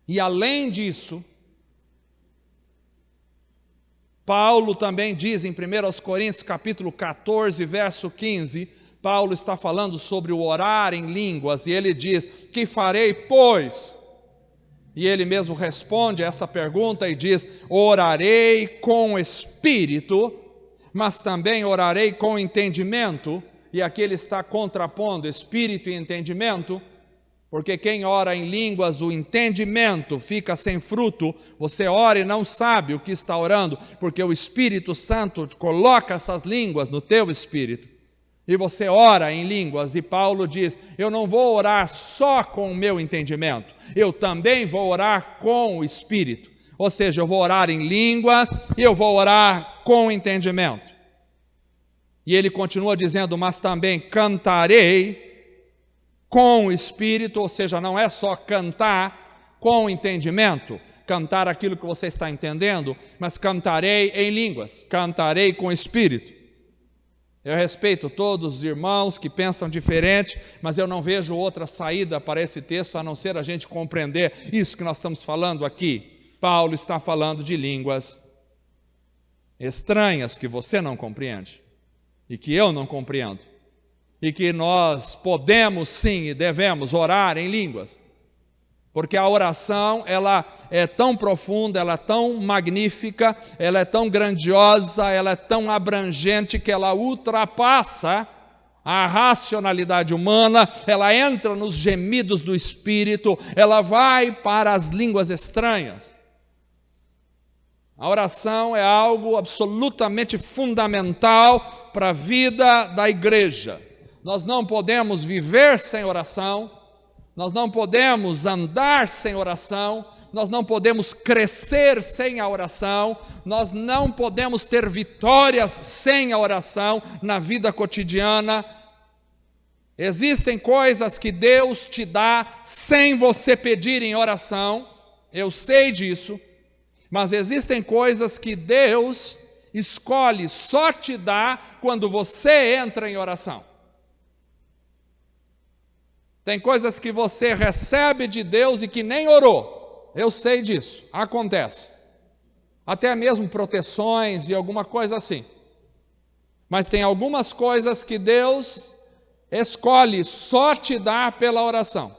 E além disso, Paulo também diz em 1 Coríntios capítulo 14, verso 15, Paulo está falando sobre o orar em línguas, e ele diz, que farei, pois? E ele mesmo responde a esta pergunta e diz, orarei com espírito, mas também orarei com entendimento. E aqui ele está contrapondo espírito e entendimento, porque quem ora em línguas, o entendimento fica sem fruto. Você ora e não sabe o que está orando, porque o Espírito Santo coloca essas línguas no teu espírito, e você ora em línguas. E Paulo diz, eu não vou orar só com o meu entendimento, eu também vou orar com o Espírito. Ou seja, eu vou orar em línguas e eu vou orar com entendimento. E ele continua dizendo, mas também cantarei com o Espírito, ou seja, não é só cantar com entendimento, cantar aquilo que você está entendendo, mas cantarei em línguas, cantarei com Espírito. Eu respeito todos os irmãos que pensam diferente, mas eu não vejo outra saída para esse texto, a não ser a gente compreender isso que nós estamos falando aqui. Paulo está falando de línguas estranhas que você não compreende, e que eu não compreendo. E que nós podemos sim e devemos orar em línguas. Porque a oração, ela é tão profunda, ela é tão magnífica, ela é tão grandiosa, ela é tão abrangente que ela ultrapassa a racionalidade humana, ela entra nos gemidos do Espírito, ela vai para as línguas estranhas. A oração é algo absolutamente fundamental para a vida da igreja. Nós não podemos viver sem oração, nós não podemos andar sem oração, nós não podemos crescer sem a oração, nós não podemos ter vitórias sem a oração na vida cotidiana. Existem coisas que Deus te dá sem você pedir em oração, eu sei disso, mas existem coisas que Deus escolhe só te dar quando você entra em oração. Tem coisas que você recebe de Deus e que nem orou. Eu sei disso, acontece. Até mesmo proteções e alguma coisa assim. Mas tem algumas coisas que Deus escolhe só te dar pela oração.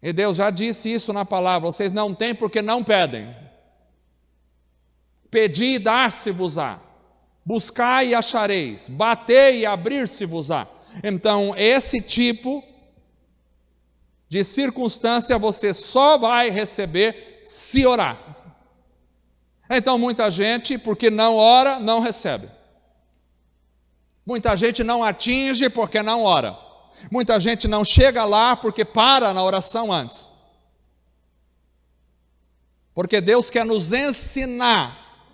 E Deus já disse isso na palavra: vocês não têm porque não pedem. Pedi e dar-se-vos-á. Buscai e achareis. Batei e abrir-se-vos-á. Então, esse tipo de circunstância você só vai receber se orar. Então, muita gente, porque não ora, não recebe. Muita gente não atinge porque não ora. Muita gente não chega lá porque para na oração antes. Porque Deus quer nos ensinar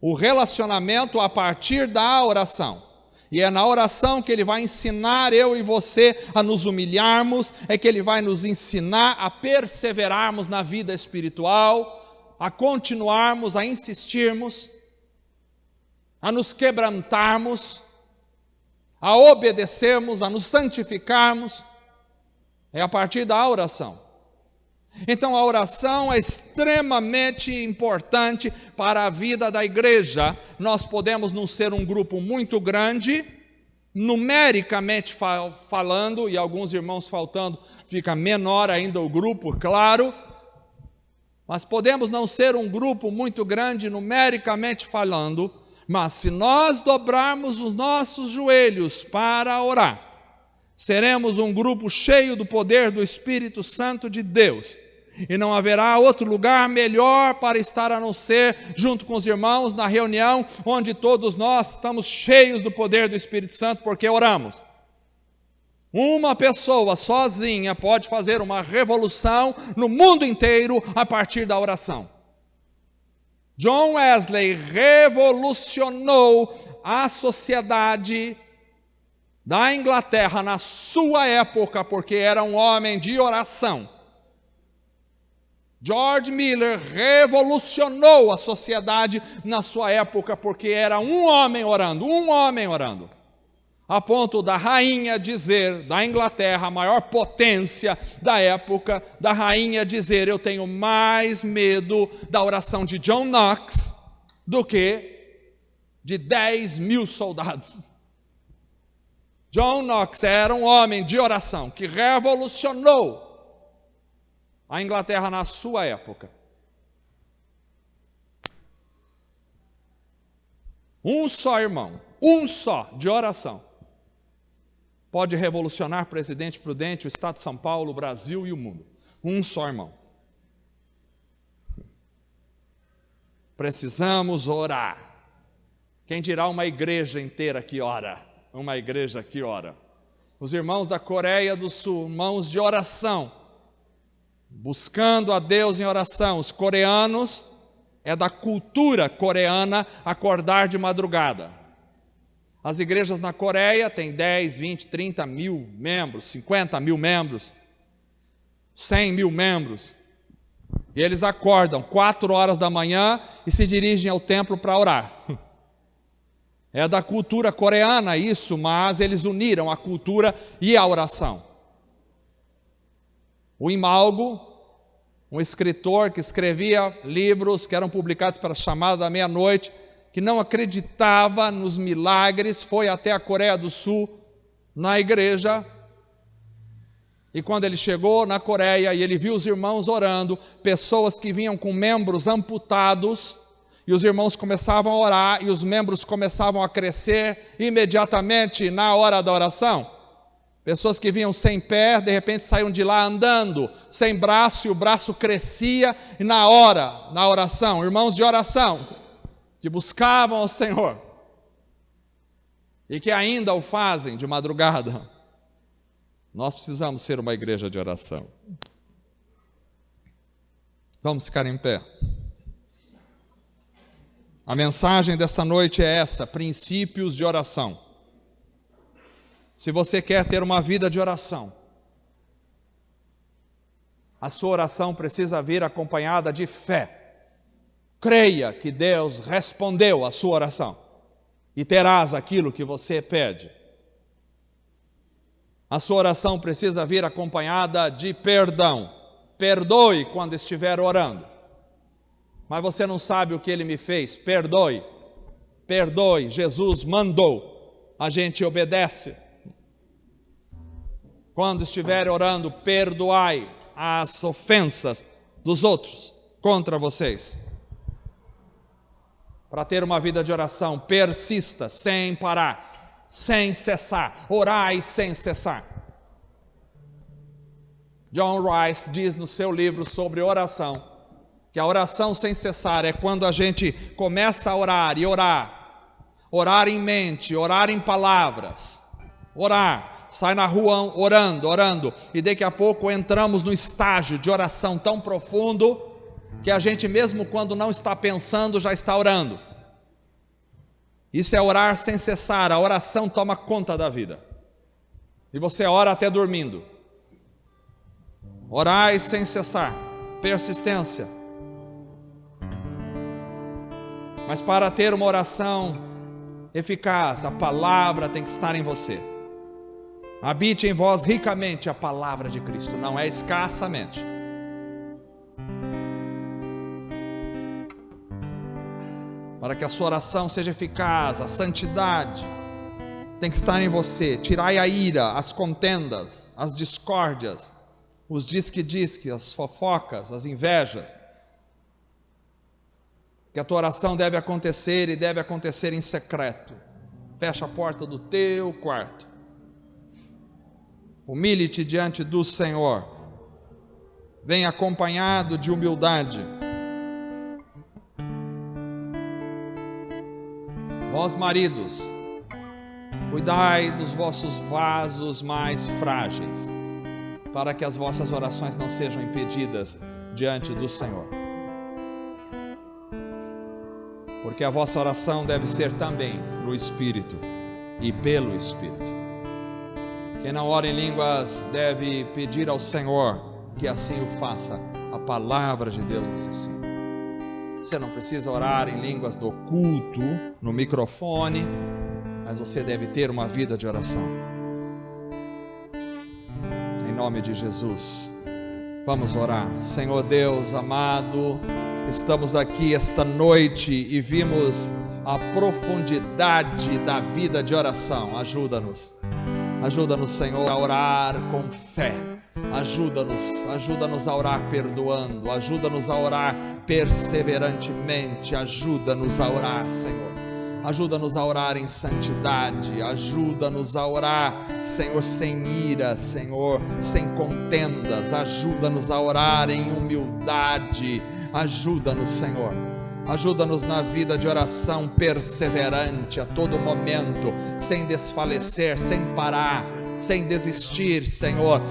o relacionamento a partir da oração. E é na oração que Ele vai ensinar eu e você a nos humilharmos, é que Ele vai nos ensinar a perseverarmos na vida espiritual, a continuarmos, a insistirmos, a nos quebrantarmos, a obedecermos, a nos santificarmos. É a partir da oração. Então a oração é extremamente importante para a vida da igreja. Nós podemos não ser um grupo muito grande, numericamente falando, e alguns irmãos faltando, fica menor ainda o grupo, claro. Mas podemos não ser um grupo muito grande, numericamente falando, mas se nós dobrarmos os nossos joelhos para orar, seremos um grupo cheio do poder do Espírito Santo de Deus. E não haverá outro lugar melhor para estar a não ser junto com os irmãos na reunião, onde todos nós estamos cheios do poder do Espírito Santo, porque oramos. Uma pessoa sozinha pode fazer uma revolução no mundo inteiro a partir da oração. John Wesley revolucionou a sociedade da Inglaterra na sua época, porque era um homem de oração. George Miller revolucionou a sociedade na sua época, porque era um homem orando, a ponto da rainha dizer, da Inglaterra, a maior potência da época, da rainha dizer: eu tenho mais medo da oração de John Knox do que de 10.000 soldados. John Knox era um homem de oração que revolucionou a Inglaterra na sua época. Um só irmão, um só de oração, pode revolucionar Presidente Prudente, o Estado de São Paulo, o Brasil e o mundo. Um só irmão. Precisamos orar. Quem dirá uma igreja inteira que ora? Uma igreja que ora. Os irmãos da Coreia do Sul, irmãos de oração, buscando a Deus em oração. Os coreanos, é da cultura coreana acordar de madrugada. As igrejas na Coreia têm 10, 20, 30 mil membros, 50 mil membros, 100 mil membros. E eles acordam 4 horas da manhã e se dirigem ao templo para orar. É da cultura coreana isso, mas eles uniram a cultura e a oração. O Imalgo, um escritor que escrevia livros que eram publicados para a chamada da meia-noite, que não acreditava nos milagres, foi até a Coreia do Sul, na igreja, E quando ele chegou na Coreia e ele viu os irmãos orando, pessoas que vinham com membros amputados, e os irmãos começavam a orar, e os membros começavam a crescer imediatamente na hora da oração. Pessoas que vinham sem pé, de repente saíam de lá andando, sem braço, e o braço crescia, e na oração, irmãos de oração, que buscavam ao Senhor, e que ainda o fazem de madrugada. Nós precisamos ser uma igreja de oração. Vamos ficar em pé. A mensagem desta noite é essa: princípios de oração. Se você quer ter uma vida de oração, a sua oração precisa vir acompanhada de fé. Creia que Deus respondeu à sua oração e terás aquilo que você pede. A sua oração precisa vir acompanhada de perdão. Perdoe quando estiver orando. Mas você não sabe o que ele me fez. Perdoe. Perdoe. Jesus mandou. A gente obedece. Quando estiver orando, perdoai as ofensas dos outros contra vocês. Para ter uma vida de oração, persista sem parar, sem cessar. Orai sem cessar. John Rice diz no seu livro sobre oração, que a oração sem cessar é quando a gente começa a orar e orar. Orar em mente, orar em palavras. Orar. Sai na rua orando, e daqui a pouco entramos no estágio de oração tão profundo, que a gente mesmo quando não está pensando, já está orando. Isso é orar sem cessar, a oração toma conta da vida. E você ora até dormindo. Orai sem cessar, persistência. Mas para ter uma oração eficaz, a palavra tem que estar em você. Habite em vós ricamente a palavra de Cristo, não é escassamente. Para que a sua oração seja eficaz, a santidade tem que estar em você. Tirai a ira, as contendas, as discórdias, os disque-disque, as fofocas, as invejas. Que a tua oração deve acontecer e deve acontecer em secreto. Fecha a porta do teu quarto. Humilhe-te diante do Senhor. Vem acompanhado de humildade. Vós maridos, cuidai dos vossos vasos mais frágeis, para que as vossas orações não sejam impedidas diante do Senhor. Porque a vossa oração deve ser também no Espírito e pelo Espírito. Quem não ora em línguas deve pedir ao Senhor que assim o faça. A palavra de Deus nos ensina. Você não precisa orar em línguas no culto, no microfone, mas você deve ter uma vida de oração. Em nome de Jesus, vamos orar. Senhor Deus amado, estamos aqui esta noite e vimos a profundidade da vida de oração. Ajuda-nos. Ajuda-nos, Senhor, a orar com fé. Ajuda-nos a orar perdoando. Ajuda-nos a orar perseverantemente. Ajuda-nos a orar, Senhor. Ajuda-nos a orar em santidade. Ajuda-nos a orar, Senhor, sem ira, Senhor, sem contendas. Ajuda-nos a orar em humildade. Ajuda-nos, Senhor. Ajuda-nos na vida de oração perseverante a todo momento, sem desfalecer, sem parar, sem desistir, Senhor.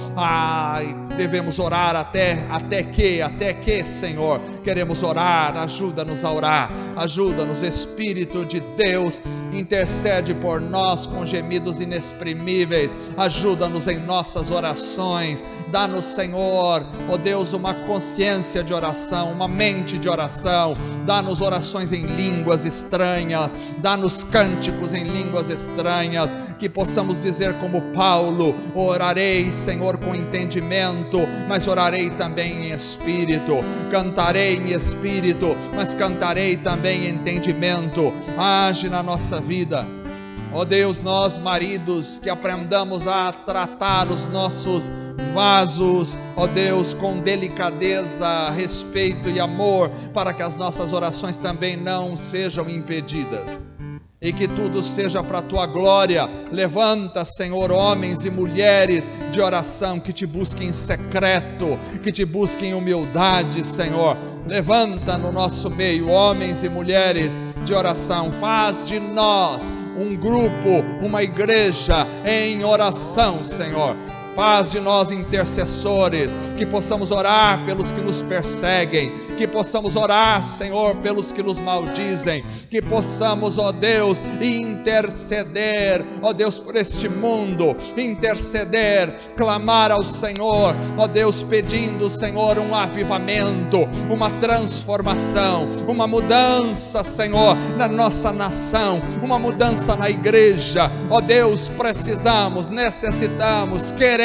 Devemos orar até que, Senhor, queremos orar. Ajuda-nos a orar, ajuda-nos, Espírito de Deus, intercede por nós com gemidos inexprimíveis. Ajuda-nos em nossas orações. Dá-nos, Senhor, ó Deus, uma consciência de oração, uma mente de oração. Dá-nos orações em línguas estranhas, dá-nos cânticos em línguas estranhas, que possamos dizer como Paulo: orarei, Senhor, com entendimento, mas orarei também em espírito. Cantarei em espírito, mas cantarei também em entendimento. Age na nossa vida, Ó Deus, nós maridos, que aprendamos a tratar os nossos vasos, ó Deus, com delicadeza, respeito e amor, para que as nossas orações também não sejam impedidas. E que tudo seja para a tua glória. Levanta, Senhor, homens e mulheres de oração que te busquem em secreto, que te busquem em humildade, Senhor. Levanta no nosso meio homens e mulheres de oração. Faz de nós um grupo, uma igreja em oração, Senhor. Faz de nós intercessores, que possamos orar pelos que nos perseguem, que possamos orar, Senhor, pelos que nos maldizem, que possamos, ó Deus, interceder, ó Deus, por este mundo, interceder, clamar ao Senhor, ó Deus, pedindo, Senhor, um avivamento, uma transformação, uma mudança, Senhor, na nossa nação, uma mudança na igreja, ó Deus, precisamos, necessitamos, queremos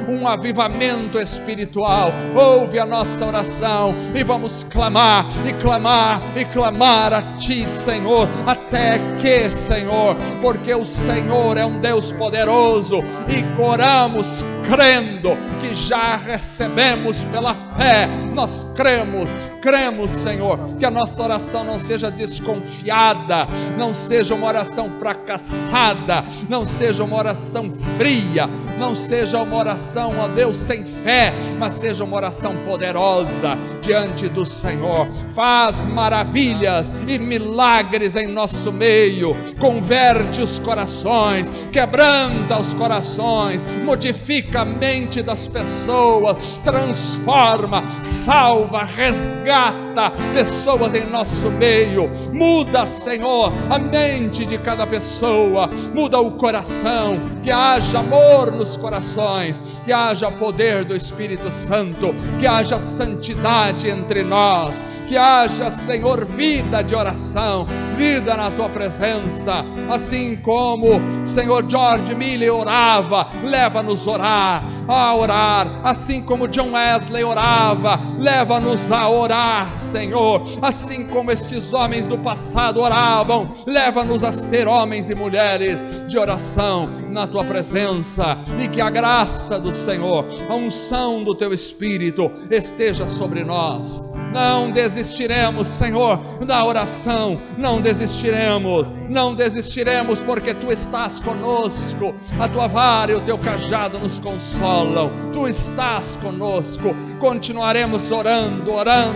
um avivamento espiritual. Ouve a nossa oração e vamos clamar e clamar e clamar a Ti, Senhor, até que, Senhor, porque o Senhor é um Deus poderoso, e oramos crendo que já recebemos pela fé. Nós cremos, Senhor, que a nossa oração não seja desconfiada, não seja uma oração fracassada, não seja uma oração fria, não seja uma oração, ó Deus, sem fé, mas seja uma oração poderosa diante do Senhor. Faz maravilhas e milagres em nosso meio, converte os corações, quebranta os corações, modifica a mente das pessoas, transforma, salva, resgata pessoas em nosso meio. Muda, Senhor, a mente de cada pessoa, muda o coração, que haja amor nos corações, que haja poder do Espírito Santo, que haja santidade entre nós, que haja, Senhor, vida de oração, vida na Tua presença, assim como, Senhor, George Miller orava, leva-nos a orar, assim como John Wesley orava, leva-nos a orar, Senhor, assim como estes homens do passado oravam, leva-nos a ser homens e mulheres de oração na Tua presença, e que a graça do Senhor, a unção do Teu Espírito esteja sobre nós. Não desistiremos, Senhor, da oração, não desistiremos, porque Tu estás conosco, a Tua vara e o Teu cajado nos consolam, Tu estás conosco. Continuaremos orando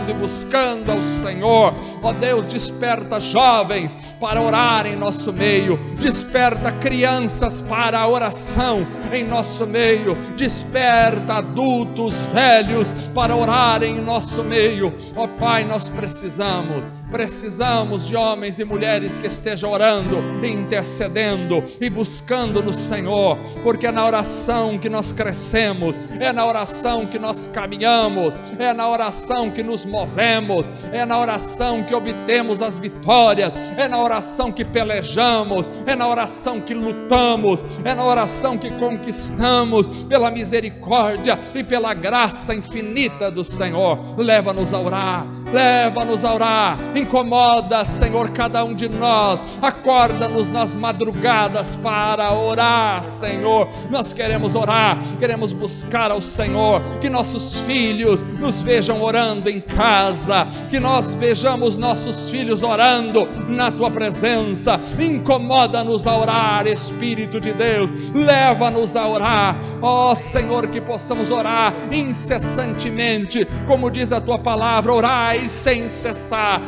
e buscando ao Senhor. Ó Deus, desperta jovens para orar em nosso meio, desperta crianças para a oração em nosso meio, desperta adultos, velhos para orarem em nosso meio. Ó Pai, nós precisamos de homens e mulheres que estejam orando, intercedendo e buscando no Senhor, porque é na oração que nós crescemos, é na oração que nós caminhamos, é na oração que nos movemos, é na oração que obtemos as vitórias, é na oração que pelejamos, é na oração que lutamos, é na oração que conquistamos pela misericórdia e pela graça infinita do Senhor. Leva-nos a orar, incomoda, Senhor, cada um de nós, acorda-nos nas madrugadas para orar, Senhor. Nós queremos orar, queremos buscar ao Senhor, que nossos filhos nos vejam orando em casa, que nós vejamos nossos filhos orando na Tua presença. Incomoda-nos a orar, Espírito de Deus, leva-nos a orar, ó Senhor, que possamos orar incessantemente, como diz a Tua palavra, orai sem cessar,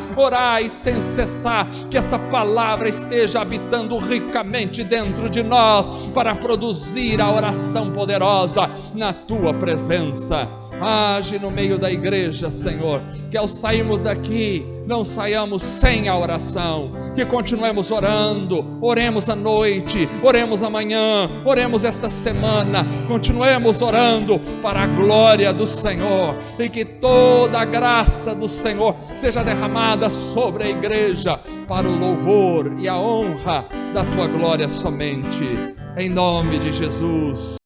que essa palavra esteja habitando ricamente dentro de nós, para produzir a oração poderosa na Tua presença. Age no meio da igreja, Senhor, que ao sairmos daqui, não saiamos sem a oração, que continuemos orando, oremos à noite, oremos amanhã, oremos esta semana, continuemos orando para a glória do Senhor, e que toda a graça do Senhor seja derramada sobre a igreja, para o louvor e a honra da Tua glória somente, em nome de Jesus.